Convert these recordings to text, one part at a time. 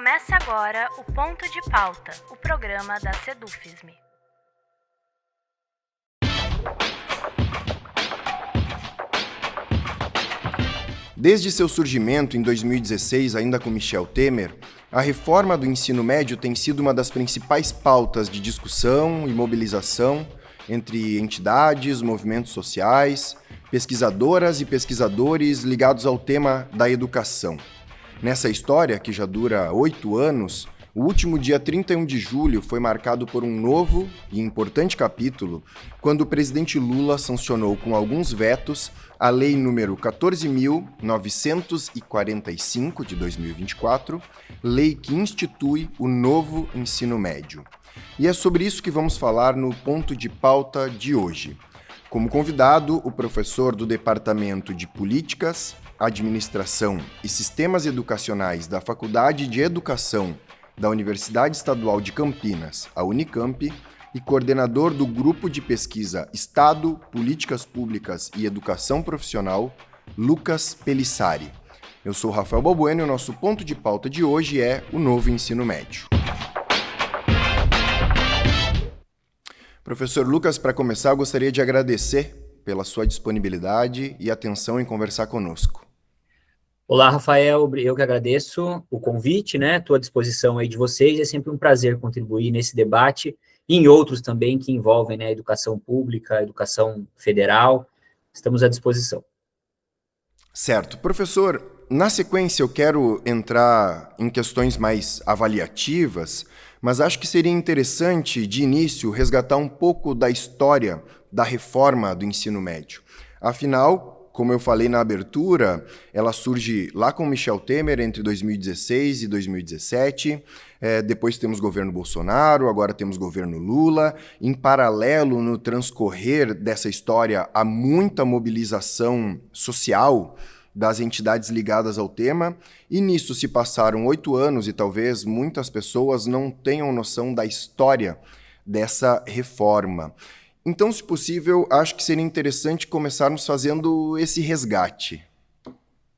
Começa agora o Ponto de Pauta, o programa da Sedufisme. Desde seu surgimento em 2016, ainda com Michel Temer, a reforma do ensino médio tem sido uma das principais pautas de discussão e mobilização entre entidades, movimentos sociais, pesquisadoras e pesquisadores ligados ao tema da educação. Nessa história, que já dura 8 anos, o último dia 31 de julho foi marcado por um novo e importante capítulo, quando o presidente Lula sancionou com alguns vetos a Lei número 14.945 de 2024, lei que institui o novo ensino médio. E é sobre isso que vamos falar no ponto de pauta de hoje. Como convidado, o professor do Departamento de Políticas, Administração e Sistemas Educacionais da Faculdade de Educação da Universidade Estadual de Campinas, a Unicamp, e coordenador do Grupo de Pesquisa Estado, Políticas Públicas e Educação Profissional, Lucas Pelissari. Eu sou Rafael Balbueno e o nosso ponto de pauta de hoje é o novo ensino médio. Professor Lucas, para começar, eu gostaria de agradecer pela sua disponibilidade e atenção em conversar conosco. Olá, Rafael, eu que agradeço o convite, né? Estou à disposição aí de vocês, é sempre um prazer contribuir nesse debate e em outros também que envolvem, né, a educação pública, a educação federal, estamos à disposição. Certo. Professor, na sequência eu quero entrar em questões mais avaliativas, mas acho que seria interessante, de início, resgatar um pouco da história da reforma do ensino médio. Afinal, como eu falei na abertura, ela surge lá com Michel Temer entre 2016 e 2017, depois temos governo Bolsonaro, agora temos governo Lula. Em paralelo, no transcorrer dessa história, há muita mobilização social das entidades ligadas ao tema, e nisso se passaram 8 anos e talvez muitas pessoas não tenham noção da história dessa reforma. Então, se possível, acho que seria interessante começarmos fazendo esse resgate.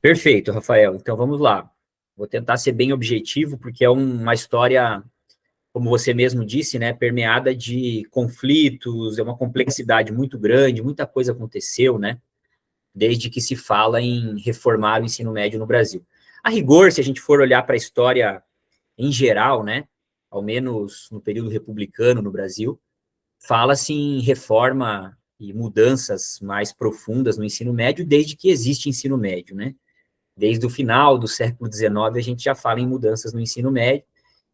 Perfeito, Rafael. Então, vamos lá. Vou tentar ser bem objetivo, porque é uma história, como você mesmo disse, né, permeada de conflitos, é uma complexidade muito grande, muita coisa aconteceu, né, desde que se fala em reformar o ensino médio no Brasil. A rigor, se a gente for olhar para a história em geral, né, ao menos no período republicano no Brasil, fala-se em reforma e mudanças mais profundas no ensino médio desde que existe ensino médio, né? Desde o final do século XIX, a gente já fala em mudanças no ensino médio,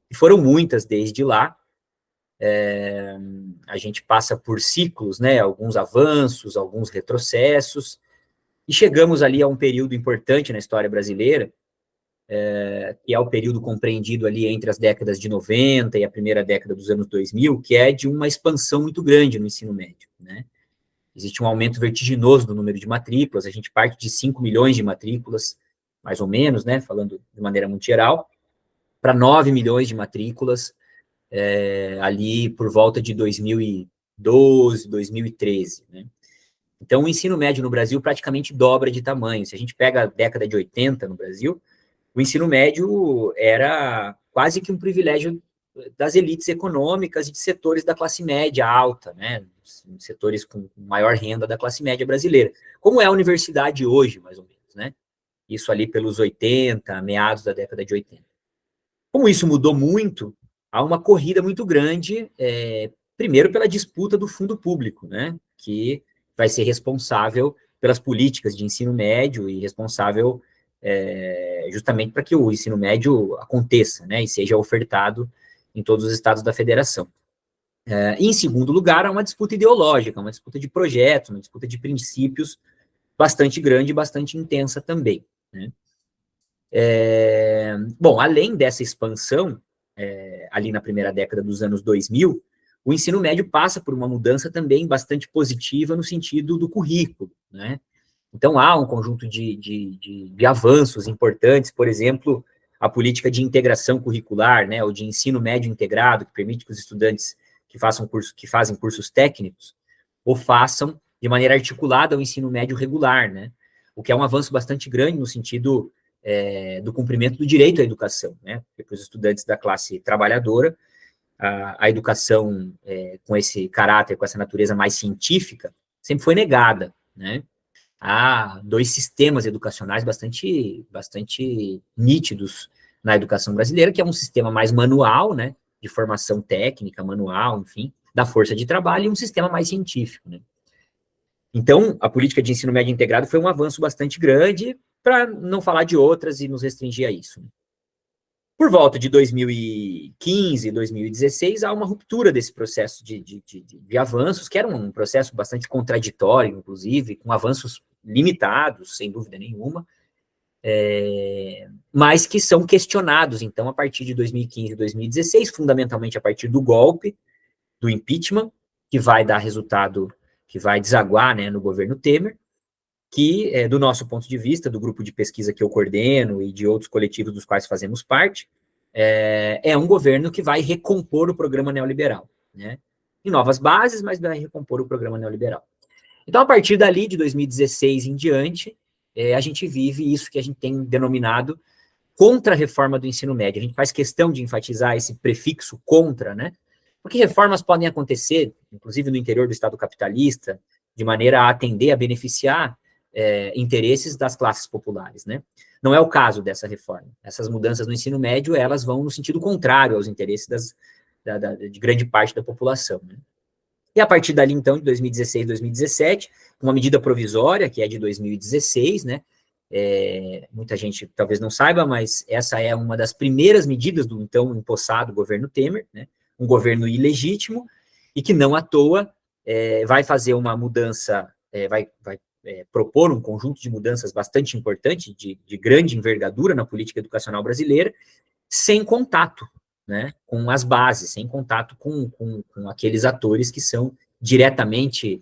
e foram muitas desde lá. A gente passa por ciclos, né? Alguns avanços, alguns retrocessos, e chegamos ali a um período importante na história brasileira, que é o período compreendido ali entre as décadas de 90 e a primeira década dos anos 2000, que é de uma expansão muito grande no ensino médio, né? Existe um aumento vertiginoso do número de matrículas, a gente parte de 5 milhões de matrículas, mais ou menos, né, falando de maneira muito geral, para 9 milhões de matrículas, ali por volta de 2012, 2013, né? Então, o ensino médio no Brasil praticamente dobra de tamanho. Se a gente pega a década de 80 no Brasil, o ensino médio era quase que um privilégio das elites econômicas e de setores da classe média alta, né? Setores com maior renda da classe média brasileira. Como é a universidade hoje, mais ou menos, né? Isso ali pelos 80, meados da década de 80. Como isso mudou muito, há uma corrida muito grande, primeiro pela disputa do fundo público, né? Que vai ser responsável pelas políticas de ensino médio e responsável justamente para que o ensino médio aconteça, né, e seja ofertado em todos os estados da federação. E, em segundo lugar, há uma disputa ideológica, uma disputa de projetos, uma disputa de princípios bastante grande e bastante intensa também, né? Bom, além dessa expansão, ali na primeira década dos anos 2000, o ensino médio passa por uma mudança também bastante positiva no sentido do currículo, né? Então, há um conjunto de avanços importantes, por exemplo, a política de integração curricular, né, ou de ensino médio integrado, que permite que os estudantes que fazem cursos técnicos o façam de maneira articulada ao ensino médio regular, né, o que é um avanço bastante grande no sentido do cumprimento do direito à educação, né? Porque para os estudantes da classe trabalhadora, a educação com esse caráter, com essa natureza mais científica, sempre foi negada, né? Há dois sistemas educacionais bastante nítidos na educação brasileira, que é um sistema mais manual, né, de formação técnica, manual, enfim, da força de trabalho, e um sistema mais científico, né. Então, a política de ensino médio integrado foi um avanço bastante grande, para não falar de outras e nos restringir a isso, né. Por volta de 2015, 2016, há uma ruptura desse processo de avanços, que era um processo bastante contraditório, inclusive, com avanços limitados, sem dúvida nenhuma, mas que são questionados, então, a partir de 2015 e 2016, fundamentalmente a partir do golpe, do impeachment, que vai dar resultado, que vai desaguar, né, no governo Temer, que, do nosso ponto de vista, do grupo de pesquisa que eu coordeno e de outros coletivos dos quais fazemos parte, é um governo que vai recompor o programa neoliberal, né? Em novas bases, mas vai recompor o programa neoliberal. Então, a partir dali, de 2016 em diante, a gente vive isso que a gente tem denominado contra-reforma do ensino médio. A gente faz questão de enfatizar esse prefixo contra, né? Porque reformas podem acontecer, inclusive no interior do Estado capitalista, de maneira a atender, a beneficiar interesses das classes populares, né? Não é o caso dessa reforma. Essas mudanças no ensino médio, elas vão no sentido contrário aos interesses de grande parte da população, né? E a partir dali, então, de 2016, 2017, uma medida provisória, que é de 2016, né? Muita gente talvez não saiba, mas essa é uma das primeiras medidas do então empossado governo Temer, né? Um governo ilegítimo, e que não à toa vai fazer uma mudança, vai propor um conjunto de mudanças bastante importante, de grande envergadura na política educacional brasileira, sem contato, né, com as bases, sem contato com aqueles atores que são diretamente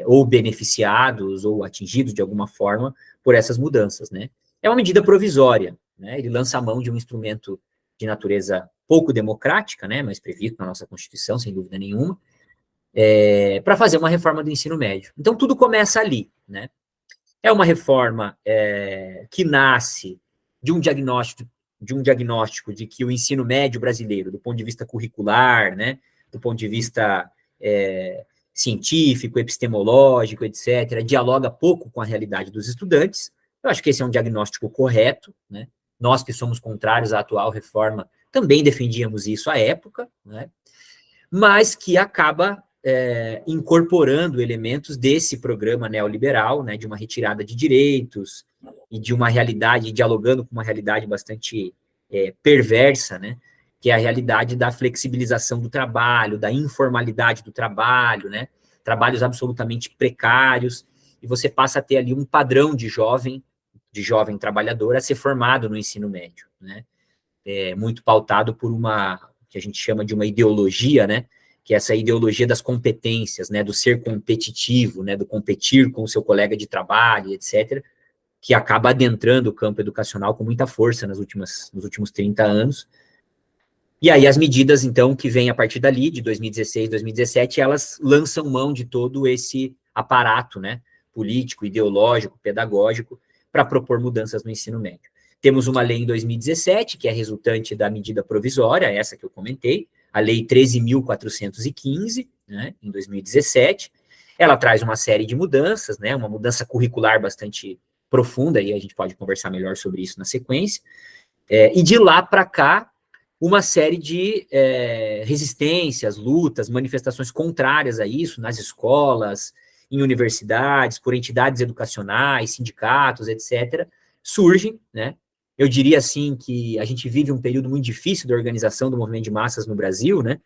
ou beneficiados ou atingidos de alguma forma por essas mudanças, né. É uma medida provisória, né, ele lança a mão de um instrumento de natureza pouco democrática, né, mas previsto na nossa Constituição, sem dúvida nenhuma, para fazer uma reforma do ensino médio. Então, tudo começa ali, né. É uma reforma que nasce de um diagnóstico de que o ensino médio brasileiro, do ponto de vista curricular, né, do ponto de vista científico, epistemológico, etc., dialoga pouco com a realidade dos estudantes. Eu acho que esse é um diagnóstico correto, né? Nós que somos contrários à atual reforma também defendíamos isso à época, né? Mas que acaba incorporando elementos desse programa neoliberal, né, de uma retirada de direitos e de uma realidade, dialogando com uma realidade bastante perversa, né, que é a realidade da flexibilização do trabalho, da informalidade do trabalho, né, trabalhos absolutamente precários, e você passa a ter ali um padrão de jovem trabalhador a ser formado no ensino médio, né, muito pautado por uma, que a gente chama de uma ideologia, né, que é essa ideologia das competências, né, do ser competitivo, né, do competir com o seu colega de trabalho, etc., que acaba adentrando o campo educacional com muita força nos últimos 30 anos. E aí as medidas, então, que vêm a partir dali, de 2016, 2017, elas lançam mão de todo esse aparato, né, político, ideológico, pedagógico, para propor mudanças no ensino médio. Temos uma lei em 2017, que é resultante da medida provisória, essa que eu comentei, a Lei 13.415, né, em 2017, ela traz uma série de mudanças, né, uma mudança curricular bastante profunda, e a gente pode conversar melhor sobre isso na sequência, e de lá para cá, uma série de resistências, lutas, manifestações contrárias a isso, nas escolas, em universidades, por entidades educacionais, sindicatos, etc., surgem, né. Eu diria, assim, que a gente vive um período muito difícil da organização do movimento de massas no Brasil, né,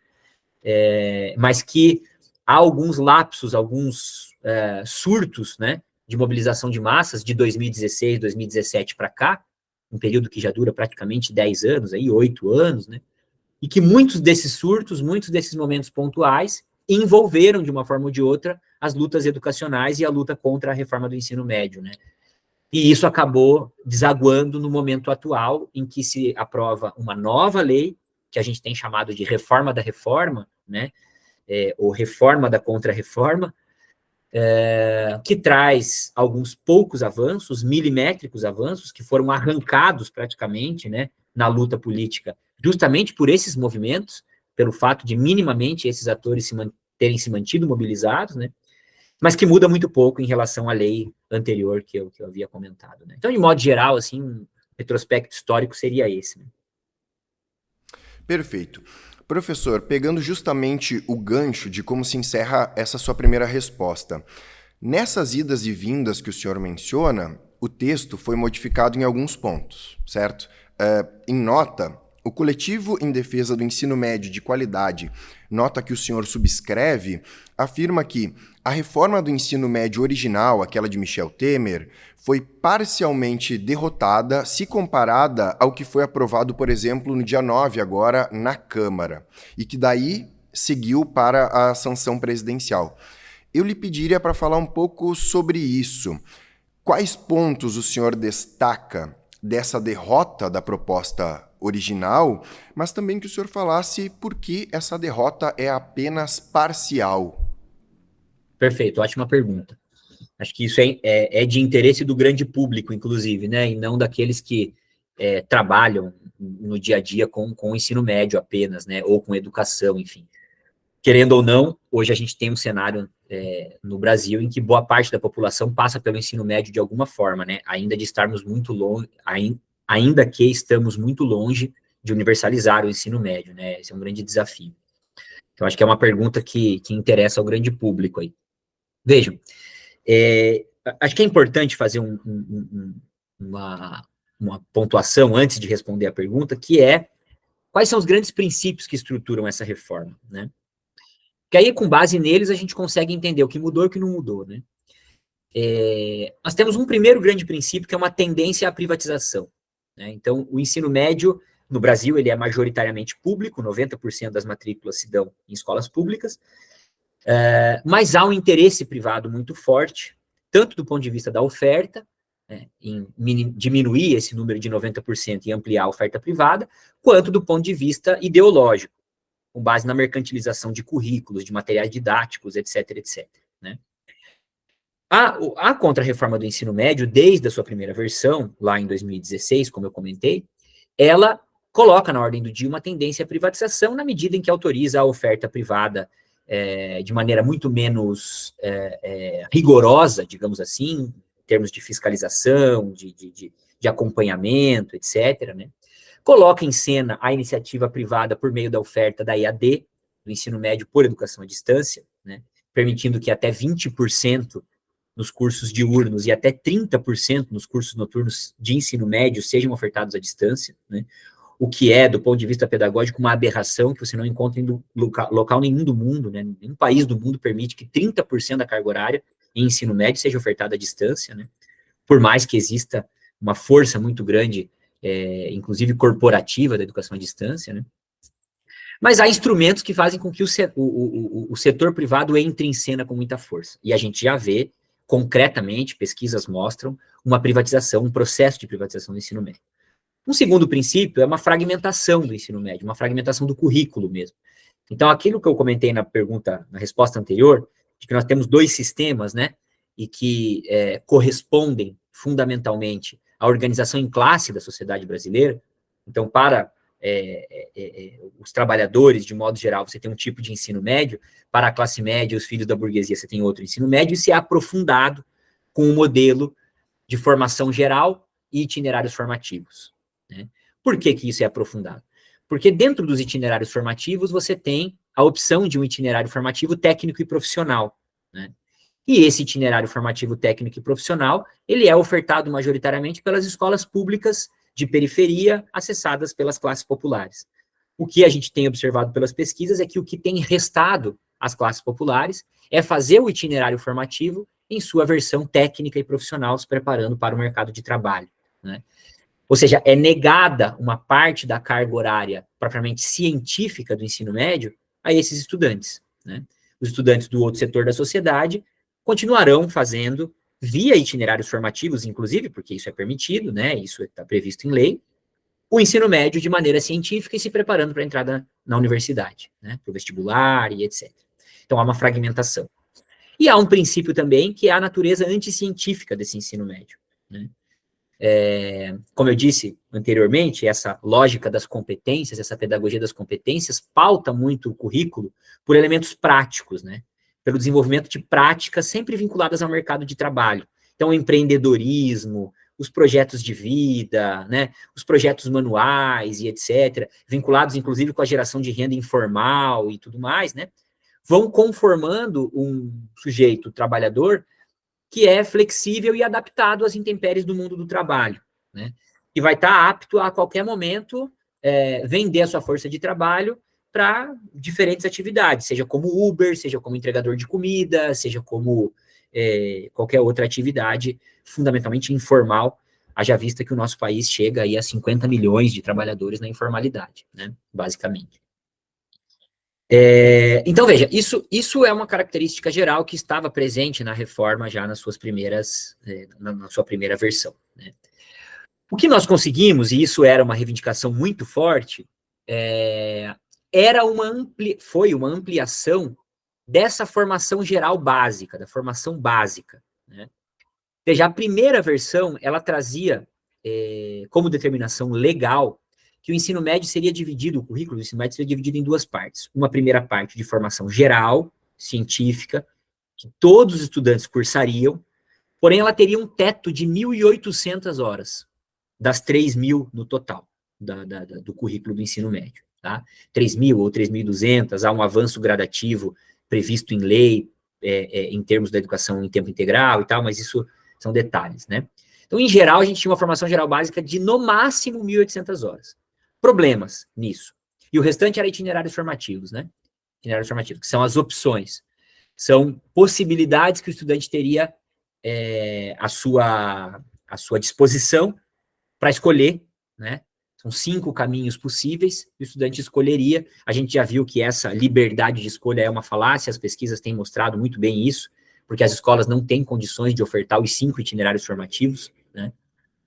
mas que há alguns lapsos, alguns surtos, né, de mobilização de massas de 2016, 2017 para cá, um período que já dura praticamente 10 anos, aí, 8 anos, né, e que muitos desses surtos, muitos desses momentos pontuais, envolveram, de uma forma ou de outra, as lutas educacionais e a luta contra a reforma do ensino médio, né. E isso acabou desaguando no momento atual, em que se aprova uma nova lei, que a gente tem chamado de reforma da reforma, né, ou reforma da contra-reforma, que traz alguns poucos avanços, milimétricos avanços, que foram arrancados praticamente, né, na luta política, justamente por esses movimentos, pelo fato de minimamente esses atores terem se mantido mobilizados, né, mas que muda muito pouco em relação à lei anterior que eu havia comentado, né. Então, de modo geral, assim, um retrospecto histórico seria esse, né. Perfeito. Professor, pegando justamente o gancho de como se encerra essa sua primeira resposta, nessas idas e vindas que o senhor menciona, o texto foi modificado em alguns pontos, certo? Em nota, o Coletivo em Defesa do Ensino Médio de Qualidade, nota que o senhor subscreve, afirma que a reforma do ensino médio original, aquela de Michel Temer, foi parcialmente derrotada se comparada ao que foi aprovado, por exemplo, no dia 9 agora, na Câmara, e que daí seguiu para a sanção presidencial. Eu lhe pediria para falar um pouco sobre isso. Quais pontos o senhor destaca dessa derrota da proposta original, mas também que o senhor falasse por que essa derrota é apenas parcial? Perfeito, ótima pergunta. Acho que isso é de interesse do grande público, inclusive, né, e não daqueles que trabalham no dia a dia com o ensino médio apenas, né, ou com educação, enfim. Querendo ou não, hoje a gente tem um cenário no Brasil em que boa parte da população passa pelo ensino médio de alguma forma, né, ainda de estarmos muito longe, ainda que estamos muito longe de universalizar o ensino médio, né, esse é um grande desafio. Então, acho que é uma pergunta que interessa ao grande público aí. Vejam, acho que é importante fazer uma pontuação antes de responder a pergunta, que é quais são os grandes princípios que estruturam essa reforma, né? Que aí, com base neles, a gente consegue entender o que mudou e o que não mudou, né? Nós temos um primeiro grande princípio, que é uma tendência à privatização, né? Então, o ensino médio, no Brasil, ele é majoritariamente público, 90% das matrículas se dão em escolas públicas, mas há um interesse privado muito forte, tanto do ponto de vista da oferta, né, em diminuir esse número de 90% e ampliar a oferta privada, quanto do ponto de vista ideológico, com base na mercantilização de currículos, de materiais didáticos, etc, etc. Né? A contra-reforma do ensino médio, desde a sua primeira versão, lá em 2016, como eu comentei, ela coloca na ordem do dia uma tendência à privatização na medida em que autoriza a oferta privada de maneira muito menos rigorosa, digamos assim, em termos de fiscalização, de acompanhamento, etc., né? Coloca em cena a iniciativa privada por meio da oferta da EAD, do ensino médio por educação à distância, né? Permitindo que até 20% nos cursos diurnos e até 30% nos cursos noturnos de ensino médio sejam ofertados à distância, né? O que é, do ponto de vista pedagógico, uma aberração que você não encontra em local nenhum do mundo, né? Nenhum país do mundo permite que 30% da carga horária em ensino médio seja ofertada à distância, né? Por mais que exista uma força muito grande, inclusive corporativa, da educação à distância, né? Mas há instrumentos que fazem com que o setor privado entre em cena com muita força. E a gente já vê, concretamente, pesquisas mostram uma privatização, um processo de privatização do ensino médio. Um segundo princípio é uma fragmentação do ensino médio, uma fragmentação do currículo mesmo. Então, aquilo que eu comentei na resposta anterior, de que nós temos dois sistemas, né, e que correspondem fundamentalmente à organização em classe da sociedade brasileira. Então, para os trabalhadores, de modo geral, você tem um tipo de ensino médio, para a classe média, os filhos da burguesia, você tem outro ensino médio, e se é aprofundado com um modelo de formação geral e itinerários formativos. Né? Por que isso é aprofundado? Porque dentro dos itinerários formativos você tem a opção de um itinerário formativo técnico e profissional, né? E esse itinerário formativo técnico e profissional, ele é ofertado majoritariamente pelas escolas públicas de periferia acessadas pelas classes populares. O que a gente tem observado pelas pesquisas é que o que tem restado às classes populares é fazer o itinerário formativo em sua versão técnica e profissional, se preparando para o mercado de trabalho, né? Ou seja, é negada uma parte da carga horária propriamente científica do ensino médio a esses estudantes, né? Os estudantes do outro setor da sociedade continuarão fazendo, via itinerários formativos, inclusive, porque isso é permitido, né? Isso está previsto em lei, o ensino médio de maneira científica e se preparando para a entrada na universidade, né? Para o vestibular e etc. Então, há uma fragmentação. E há um princípio também que é a natureza anticientífica desse ensino médio, né? Como eu disse anteriormente, essa lógica das competências, essa pedagogia das competências, pauta muito o currículo por elementos práticos, né? Pelo desenvolvimento de práticas sempre vinculadas ao mercado de trabalho. Então, o empreendedorismo, os projetos de vida, né? Os projetos manuais e etc., vinculados, inclusive, com a geração de renda informal e tudo mais, né? Vão conformando um sujeito trabalhador que é flexível e adaptado às intempéries do mundo do trabalho, né? E vai estar apto a qualquer momento vender a sua força de trabalho para diferentes atividades, seja como Uber, seja como entregador de comida, seja como qualquer outra atividade fundamentalmente informal, haja vista que o nosso país chega aí a 50 milhões de trabalhadores na informalidade, né? Basicamente. Então, veja, isso é uma característica geral que estava presente na reforma já nas suas primeiras, na sua primeira versão, né? O que nós conseguimos, e isso era uma reivindicação muito forte, foi uma ampliação dessa formação geral básica, da formação básica, né? Veja, a primeira versão, ela trazia como determinação legal que o ensino médio seria dividido, o currículo do ensino médio seria dividido em duas partes. Uma primeira parte de formação geral, científica, que todos os estudantes cursariam, porém ela teria um teto de 1.800 horas, das 3.000 no total do currículo do ensino médio. Tá? 3.000 ou 3.200, há um avanço gradativo previsto em lei, em termos da educação em tempo integral e tal, mas isso são detalhes, né? Então, em geral, a gente tinha uma formação geral básica de, no máximo, 1.800 horas. Problemas nisso. E o restante era itinerários formativos, né? Itinerários formativos, que são as opções. São possibilidades que o estudante teria à sua disposição para escolher, né? São 5 caminhos possíveis, e o estudante escolheria. A gente já viu que essa liberdade de escolha é uma falácia, as pesquisas têm mostrado muito bem isso, porque as escolas não têm condições de ofertar os 5 itinerários formativos, né?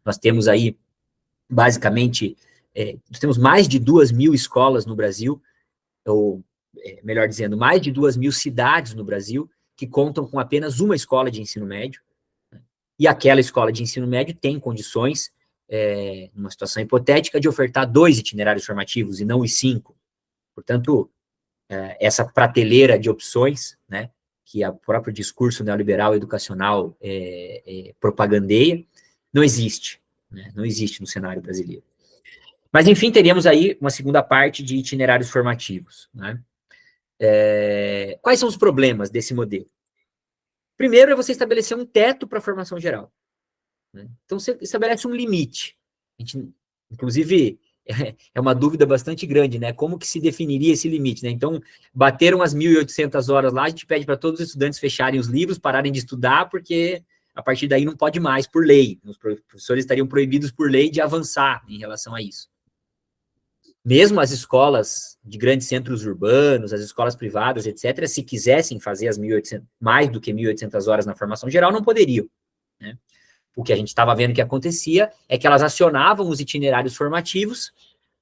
Nós temos aí, basicamente, nós temos mais de 2.000 escolas no Brasil, ou, melhor dizendo, mais de 2.000 cidades no Brasil, que contam com apenas uma escola de ensino médio, né? E aquela escola de ensino médio tem condições, numa situação hipotética, de ofertar 2 itinerários formativos e não os 5. Portanto, essa prateleira de opções, né, que o próprio discurso neoliberal educacional propagandeia, não existe, né? Não existe no cenário brasileiro. Mas, enfim, teríamos aí uma segunda parte de itinerários formativos, né? Quais são os problemas desse modelo? Primeiro é você estabelecer um teto para a formação geral, né? Então, você estabelece um limite. A gente, inclusive, é uma dúvida bastante grande, né? Como que se definiria esse limite, né? Então, bateram as 1.800 horas lá, a gente pede para todos os estudantes fecharem os livros, pararem de estudar, porque a partir daí não pode mais, por lei. Os professores estariam proibidos por lei de avançar em relação a isso. Mesmo as escolas de grandes centros urbanos, as escolas privadas, etc., se quisessem fazer as mais do que 1.800 horas na formação geral, não poderiam, né? O que a gente estava vendo que acontecia é que elas acionavam os itinerários formativos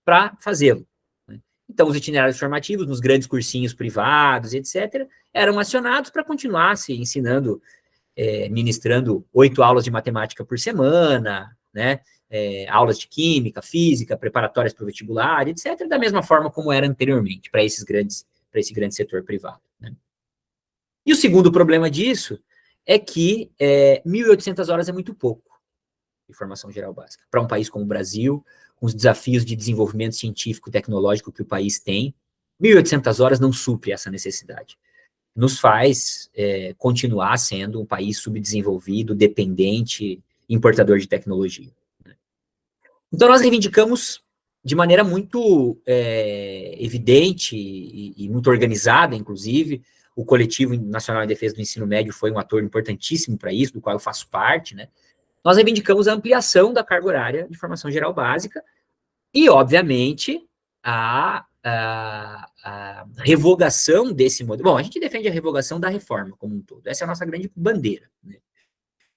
para fazê-lo, né? Então, os itinerários formativos, nos grandes cursinhos privados, etc., eram acionados para continuar se ensinando, ministrando 8 aulas de matemática por semana, né? Aulas de química, física, preparatórias para o vestibular, etc., da mesma forma como era anteriormente, para esse grande setor privado, né? E o segundo problema disso é que 1.800 horas é muito pouco de formação geral básica. Para um país como o Brasil, com os desafios de desenvolvimento científico e tecnológico que o país tem, 1.800 horas não supre essa necessidade. Nos faz continuar sendo um país subdesenvolvido, dependente, importador de tecnologia. Então, nós reivindicamos de maneira muito evidente e muito organizada, inclusive. O Coletivo Nacional em Defesa do Ensino Médio foi um ator importantíssimo para isso, do qual eu faço parte, né? Nós reivindicamos a ampliação da carga horária de formação geral básica e, obviamente, a revogação desse modelo. Bom, a gente defende a revogação da reforma como um todo. Essa é a nossa grande bandeira, né?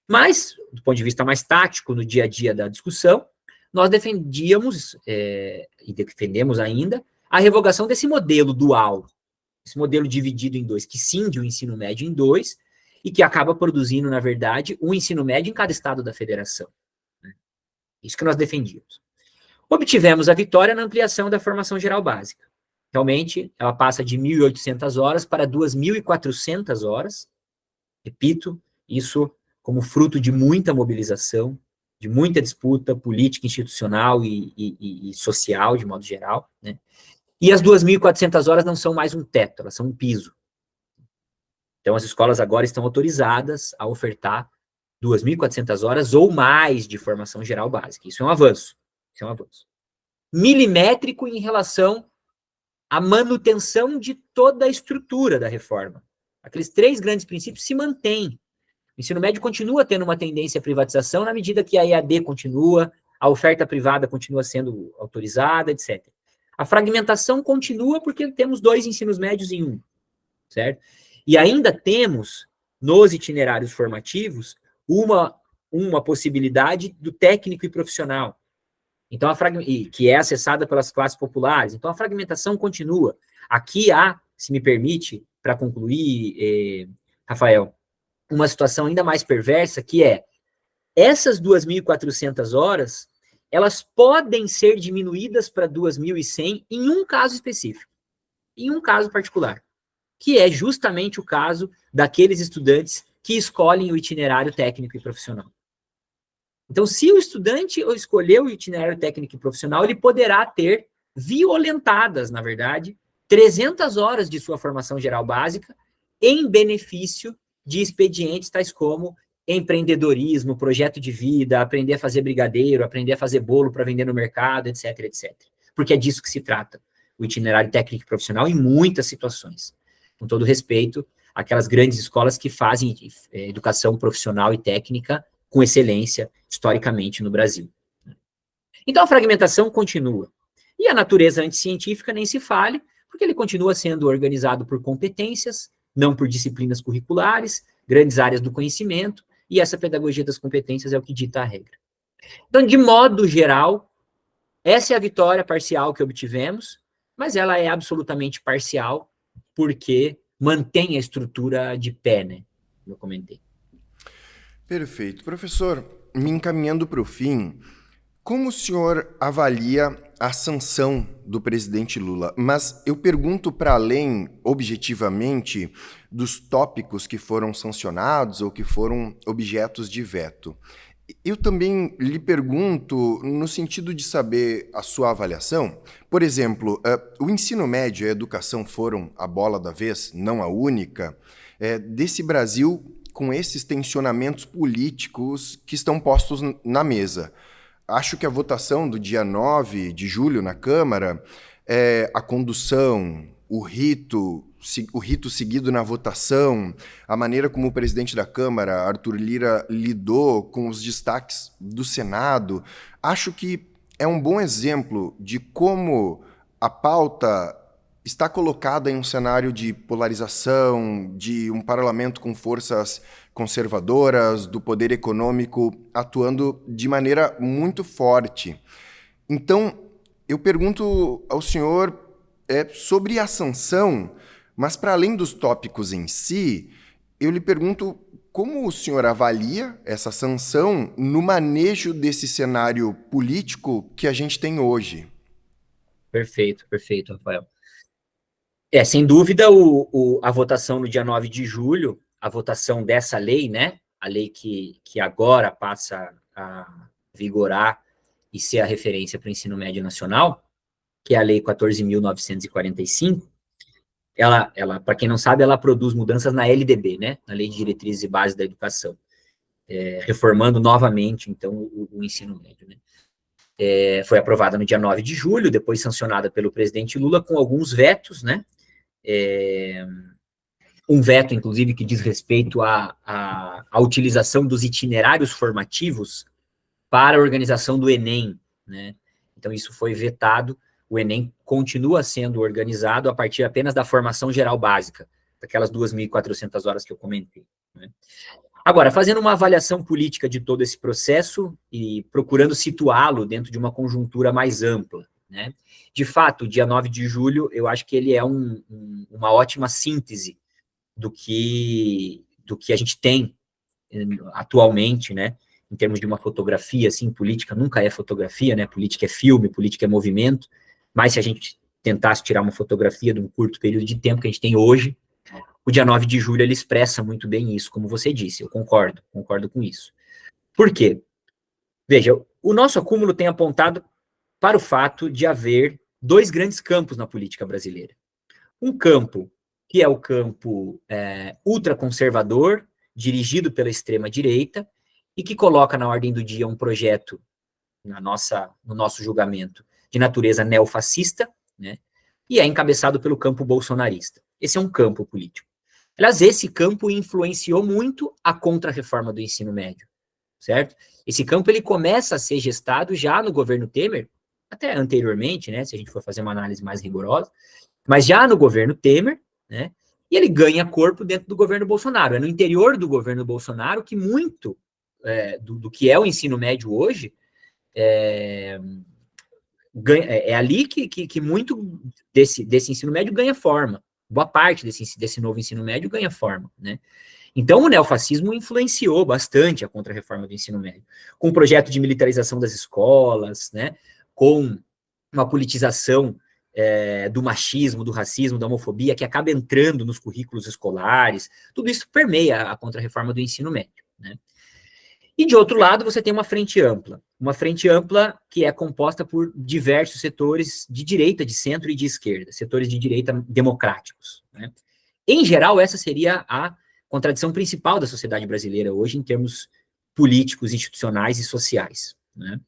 Mas, do ponto de vista mais tático, no dia a dia da discussão, nós defendíamos, e defendemos ainda, a revogação desse modelo dual, esse modelo dividido em 2, que cinde o ensino médio em 2, e que acaba produzindo, na verdade, um ensino médio em cada estado da federação. Né? Isso que nós defendíamos. Obtivemos a vitória na ampliação da formação geral básica. Realmente, ela passa de 1.800 horas para 2.400 horas. Repito, isso como fruto de muita mobilização, de muita disputa política, institucional e social, de modo geral. Né? E as 2.400 horas não são mais um teto, elas são um piso. Então, as escolas agora estão autorizadas a ofertar 2.400 horas ou mais de formação geral básica. Isso é um avanço. Isso é um avanço. Milimétrico em relação à manutenção de toda a estrutura da reforma. Aqueles 3 grandes princípios se mantêm. O ensino médio continua tendo uma tendência à privatização na medida que a EAD continua, a oferta privada continua sendo autorizada, etc. A fragmentação continua porque temos 2 ensinos médios em um, certo? E ainda temos, nos itinerários formativos, uma possibilidade do técnico e profissional, então, que é acessada pelas classes populares. Então, a fragmentação continua. Aqui há, se me permite, para concluir, Rafael, uma situação ainda mais perversa, que é, essas 2.400 horas, elas podem ser diminuídas para 2.100 em um caso específico, em um caso particular, que é justamente o caso daqueles estudantes que escolhem o itinerário técnico e profissional. Então, se o estudante escolher o itinerário técnico e profissional, ele poderá ter violentadas, na verdade, 300 horas de sua formação geral básica em benefício de expedientes tais como empreendedorismo, projeto de vida, aprender a fazer brigadeiro, aprender a fazer bolo para vender no mercado, etc, etc. Porque é disso que se trata, o itinerário técnico e profissional, em muitas situações. Com todo respeito, aquelas grandes escolas que fazem educação profissional e técnica com excelência, historicamente, no Brasil. Então, a fragmentação continua. E a natureza anticientífica nem se fale, porque ele continua sendo organizado por competências, não por disciplinas curriculares, grandes áreas do conhecimento, e essa pedagogia das competências é o que dita a regra. Então, de modo geral, essa é a vitória parcial que obtivemos, mas ela é absolutamente parcial, porque mantém a estrutura de pé, né? Eu comentei. Perfeito. Professor, me encaminhando para o fim, como o senhor avalia a sanção do presidente Lula? Mas eu pergunto para além, objetivamente, dos tópicos que foram sancionados ou que foram objetos de veto. Eu também lhe pergunto no sentido de saber a sua avaliação. Por exemplo, o ensino médio e a educação foram a bola da vez, não a única, desse Brasil com esses tensionamentos políticos que estão postos na mesa. Acho que a votação do dia 9 de julho na Câmara, a condução, o rito seguido na votação, a maneira como o presidente da Câmara, Arthur Lira, lidou com os destaques do Senado, acho que é um bom exemplo de como a pauta está colocada em um cenário de polarização, de um parlamento com forças conservadoras, do poder econômico atuando de maneira muito forte. Então, eu pergunto ao senhor sobre a sanção, mas para além dos tópicos em si, eu lhe pergunto como o senhor avalia essa sanção no manejo desse cenário político que a gente tem hoje. Perfeito, perfeito, Rafael. Sem dúvida, a votação no dia 9 de julho, a votação dessa lei, né, a lei que agora passa a vigorar e ser a referência para o ensino médio nacional, que é a Lei 14.945, ela, para quem não sabe, ela produz mudanças na LDB, né, na Lei de Diretrizes e Bases da Educação, reformando novamente, então, o ensino médio, né. Foi aprovada no dia 9 de julho, depois sancionada pelo presidente Lula, com alguns vetos, né, um veto, inclusive, que diz respeito à utilização dos itinerários formativos para a organização do Enem, né? Então, isso foi vetado, o Enem continua sendo organizado a partir apenas da formação geral básica, daquelas 2.400 horas que eu comentei, né? Agora, fazendo uma avaliação política de todo esse processo e procurando situá-lo dentro de uma conjuntura mais ampla, né? De fato, o dia 9 de julho, eu acho que ele é uma ótima síntese do que do que a gente tem atualmente, né, em termos de uma fotografia, assim, política nunca é fotografia, né, política é filme, política é movimento, mas se a gente tentasse tirar uma fotografia de um curto período de tempo que a gente tem hoje, o dia 9 de julho ele expressa muito bem isso, como você disse, eu concordo com isso. Por quê? Veja, o nosso acúmulo tem apontado para o fato de haver dois grandes campos na política brasileira. Um campo que é o campo ultraconservador, dirigido pela extrema-direita, e que coloca na ordem do dia um projeto, no nosso julgamento, de natureza neofascista, né, e é encabeçado pelo campo bolsonarista. Esse é um campo político. Aliás, esse campo influenciou muito a contra-reforma do ensino médio, certo? Esse campo ele começa a ser gestado já no governo Temer, até anteriormente, né, se a gente for fazer uma análise mais rigorosa, mas já no governo Temer, né, e ele ganha corpo dentro do governo Bolsonaro. É no interior do governo Bolsonaro que muito do que é o ensino médio hoje é ali que muito desse ensino médio ganha forma. Boa parte desse novo ensino médio ganha forma, né? Então, o neofascismo influenciou bastante a contra-reforma do ensino médio, com o projeto de militarização das escolas, né, com uma politização do machismo, do racismo, da homofobia, que acaba entrando nos currículos escolares. Tudo isso permeia a contra-reforma do ensino médio, né? E, de outro lado, você tem uma frente ampla que é composta por diversos setores de direita, de centro e de esquerda, setores de direita democráticos, né? Em geral, essa seria a contradição principal da sociedade brasileira hoje, em termos políticos, institucionais e sociais, né?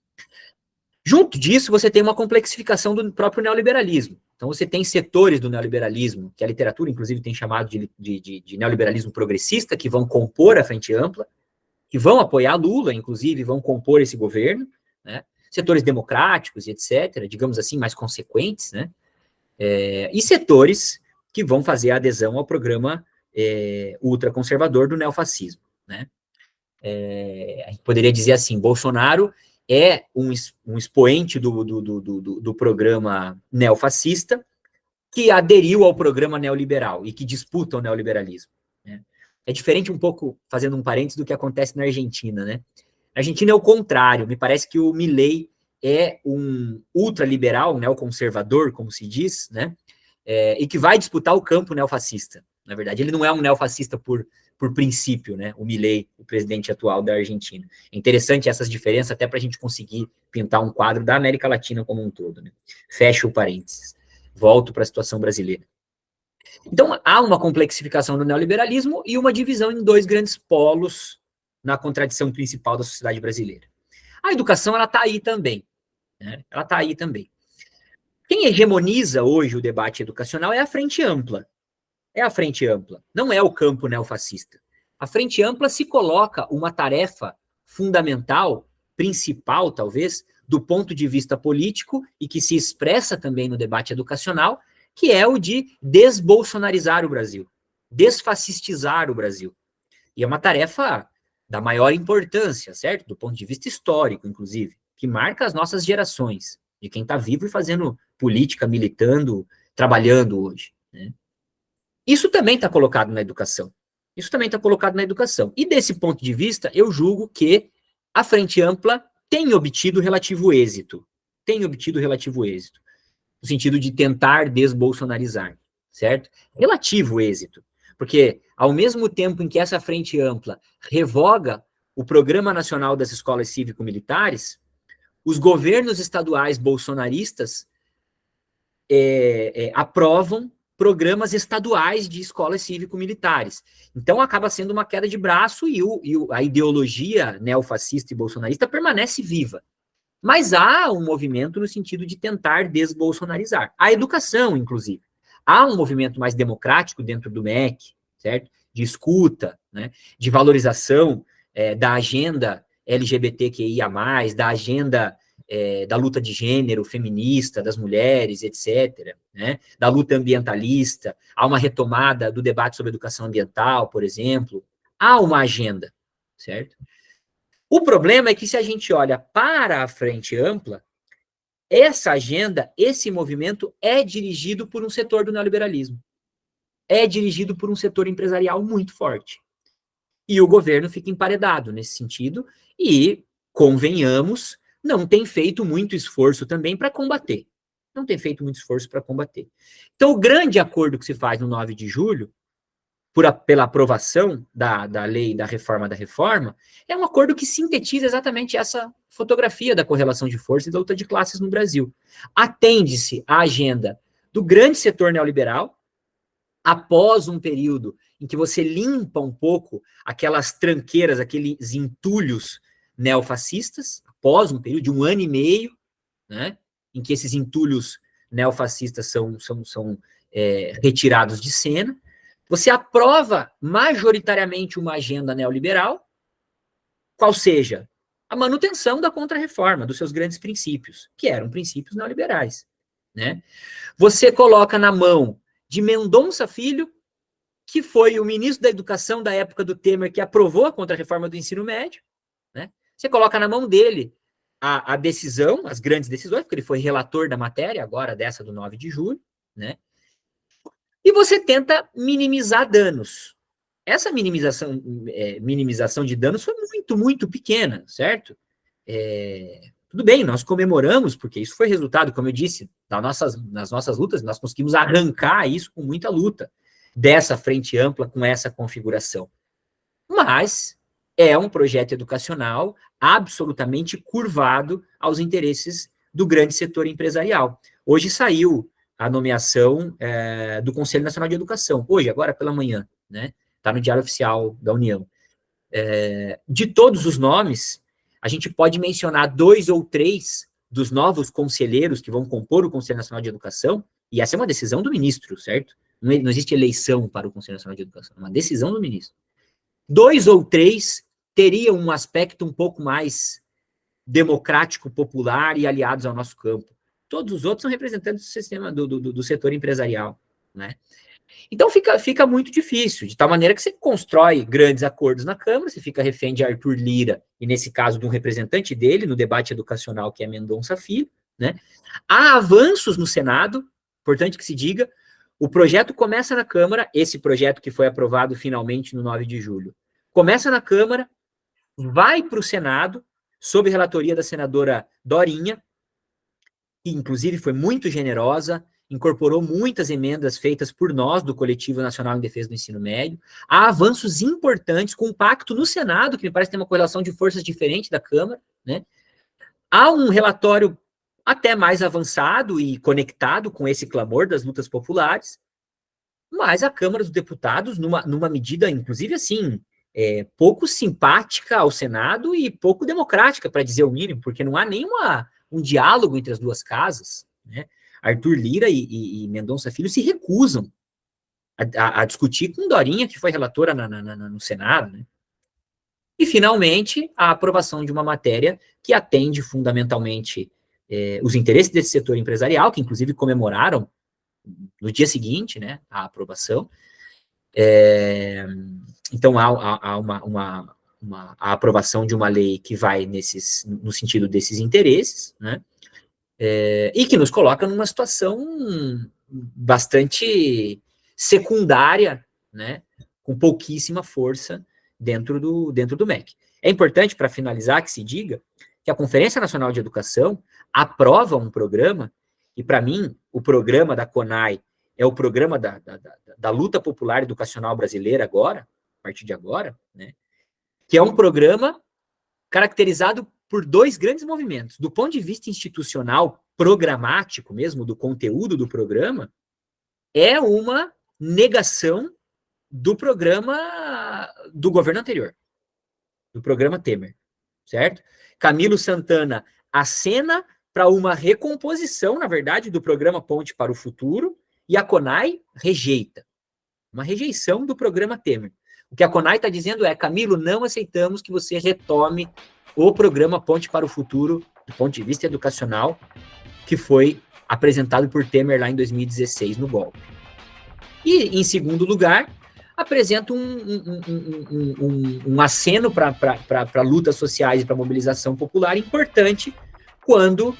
Junto disso, você tem uma complexificação do próprio neoliberalismo. Então, você tem setores do neoliberalismo, que a literatura, inclusive, tem chamado de neoliberalismo progressista, que vão compor a frente ampla, que vão apoiar Lula, inclusive, vão compor esse governo, né? Setores democráticos e etc., digamos assim, mais consequentes, né? E setores que vão fazer a adesão ao programa ultraconservador do neofascismo, né? A gente poderia dizer assim, Bolsonaro é um expoente do programa neofascista que aderiu ao programa neoliberal e que disputa o neoliberalismo, né? É diferente um pouco, fazendo um parênteses, do que acontece na Argentina, né? Na Argentina é o contrário, me parece que o Milei é um ultraliberal, neoconservador, como se diz, né? E que vai disputar o campo neofascista. Na verdade, ele não é um neofascista por princípio, né? O Milei, o presidente atual da Argentina. É interessante essas diferenças, até para a gente conseguir pintar um quadro da América Latina como um todo, né? Fecho o parênteses. Volto para a situação brasileira. Então, há uma complexificação do neoliberalismo e uma divisão em dois grandes polos na contradição principal da sociedade brasileira. A educação, ela está aí também, né? Ela está aí também. Quem hegemoniza hoje o debate educacional é a frente ampla. É a frente ampla, não é o campo neofascista. A frente ampla se coloca uma tarefa fundamental, principal, talvez, do ponto de vista político e que se expressa também no debate educacional, que é o de desbolsonarizar o Brasil, desfascistizar o Brasil. E é uma tarefa da maior importância, certo? Do ponto de vista histórico, inclusive, que marca as nossas gerações, de quem está vivo e fazendo política, militando, trabalhando hoje, né? Isso também está colocado na educação. Isso também está colocado na educação. E desse ponto de vista, eu julgo que a frente ampla tem obtido relativo êxito. Tem obtido relativo êxito. No sentido de tentar desbolsonarizar, certo? Relativo êxito. Porque, ao mesmo tempo em que essa frente ampla revoga o Programa Nacional das Escolas Cívico-Militares, os governos estaduais bolsonaristas aprovam programas estaduais de escolas cívico-militares. Então, acaba sendo uma queda de braço e a ideologia neofascista e bolsonarista permanece viva. Mas há um movimento no sentido de tentar desbolsonarizar. A educação, inclusive. Há um movimento mais democrático dentro do MEC, certo? De escuta, né? De valorização da agenda LGBTQIA+, da agenda da luta de gênero feminista, das mulheres, etc., né? Da luta ambientalista. Há uma retomada do debate sobre educação ambiental, por exemplo. Há uma agenda, certo? O problema é que se a gente olha para a frente ampla, essa agenda, esse movimento é dirigido por um setor do neoliberalismo. É dirigido por um setor empresarial muito forte. E o governo fica emparedado nesse sentido e, convenhamos, não tem feito muito esforço também para combater. Não tem feito muito esforço para combater. Então, o grande acordo que se faz no 9 de julho, pela aprovação da lei da reforma, é um acordo que sintetiza exatamente essa fotografia da correlação de força e da luta de classes no Brasil. Atende-se à agenda do grande setor neoliberal, após um período em que você limpa um pouco aquelas tranqueiras, aqueles entulhos neofascistas, após um período de 1 ano e meio, né, em que esses entulhos neofascistas são retirados de cena, você aprova majoritariamente uma agenda neoliberal, qual seja a manutenção da contra-reforma, dos seus grandes princípios, que eram princípios neoliberais, né? Você coloca na mão de Mendonça Filho, que foi o ministro da Educação da época do Temer, que aprovou a contra-reforma do ensino médio, né? Você coloca na mão dele a decisão, as grandes decisões, porque ele foi relator da matéria, agora dessa do 9 de julho, né? E você tenta minimizar danos. Essa minimização de danos foi muito, muito pequena, certo? Tudo bem, nós comemoramos, porque isso foi resultado, como eu disse, nas nossas lutas, nós conseguimos arrancar isso com muita luta, dessa frente ampla, com essa configuração. Mas é um projeto educacional absolutamente curvado aos interesses do grande setor empresarial. Hoje saiu a nomeação do Conselho Nacional de Educação, hoje, agora pela manhã, né? Está no Diário Oficial da União. De todos os nomes, a gente pode mencionar 2 ou 3 dos novos conselheiros que vão compor o Conselho Nacional de Educação, e essa é uma decisão do ministro, certo? Não existe eleição para o Conselho Nacional de Educação, é uma decisão do ministro. 2 ou 3 teriam um aspecto um pouco mais democrático, popular e aliados ao nosso campo. Todos os outros são representantes do sistema do setor empresarial, né? Então fica muito difícil, de tal maneira que você constrói grandes acordos na Câmara, você fica refém de Arthur Lira, e nesse caso de um representante dele no debate educacional, que é Mendonça Filho, né? Há avanços no Senado, importante que se diga, o projeto começa na Câmara, esse projeto que foi aprovado finalmente no 9 de julho, começa na Câmara, vai para o Senado, sob relatoria da senadora Dorinha, que inclusive foi muito generosa, incorporou muitas emendas feitas por nós, do Coletivo Nacional em Defesa do Ensino Médio. Há avanços importantes com o pacto no Senado, que me parece ter uma correlação de forças diferente da Câmara, né? Há um relatório até mais avançado e conectado com esse clamor das lutas populares, mas a Câmara dos Deputados, numa medida, inclusive assim, pouco simpática ao Senado e pouco democrática, para dizer o mínimo, porque não há nem um diálogo entre as duas casas, né? Arthur Lira e Mendonça Filho se recusam a discutir com Dorinha, que foi relatora no Senado, né? E, finalmente, a aprovação de uma matéria que atende fundamentalmente os interesses desse setor empresarial, que inclusive comemoraram no dia seguinte, né, a aprovação. Então, há a aprovação de uma lei que vai no sentido desses interesses, né? E que nos coloca numa situação bastante secundária, né, com pouquíssima força dentro do MEC. É importante, para finalizar, que se diga que a Conferência Nacional de Educação aprova um programa, e para mim o programa da CONAI é o programa da luta popular educacional brasileira agora, a partir de agora, né, que é um programa caracterizado por 2 grandes movimentos. Do ponto de vista institucional, programático mesmo, do conteúdo do programa, é uma negação do programa do governo anterior, do programa Temer, certo? Camilo Santana acena para uma recomposição, na verdade, do programa Ponte para o Futuro, e a CONAI rejeita. Uma rejeição do programa Temer. O que a CONAI está dizendo é: Camilo, não aceitamos que você retome o programa Ponte para o Futuro, do ponto de vista educacional, que foi apresentado por Temer lá em 2016, no golpe. E, em segundo lugar, apresenta um aceno para lutas sociais e para mobilização popular importante, quando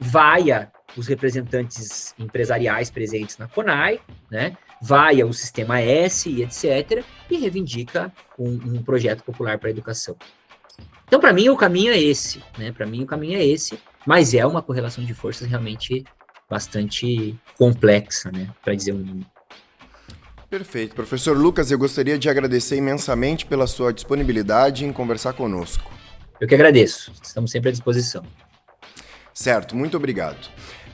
vaia os representantes empresariais presentes na CONAI, né? Vai ao Sistema S e etc., e reivindica um projeto popular para a educação. Então, para mim, o caminho é esse, né? Para mim, o caminho é esse, mas é uma correlação de forças realmente bastante complexa, né? Para dizer o mínimo. Perfeito. Professor Lucas, eu gostaria de agradecer imensamente pela sua disponibilidade em conversar conosco. Eu que agradeço. Estamos sempre à disposição. Certo, muito obrigado.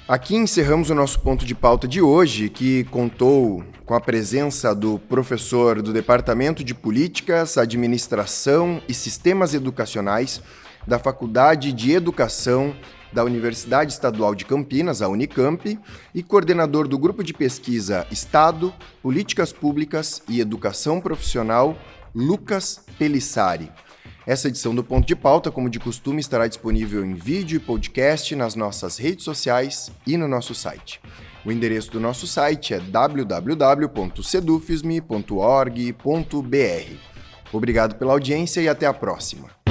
Aqui encerramos o nosso ponto de pauta de hoje, que contou com a presença do professor do Departamento de Políticas, Administração e Sistemas Educacionais da Faculdade de Educação da Universidade Estadual de Campinas, a Unicamp, e coordenador do Grupo de Pesquisa Estado, Políticas Públicas e Educação Profissional, Lucas Pelissari. Essa edição do Ponto de Pauta, como de costume, estará disponível em vídeo e podcast nas nossas redes sociais e no nosso site. O endereço do nosso site é www.sedufisme.org.br. Obrigado pela audiência e até a próxima.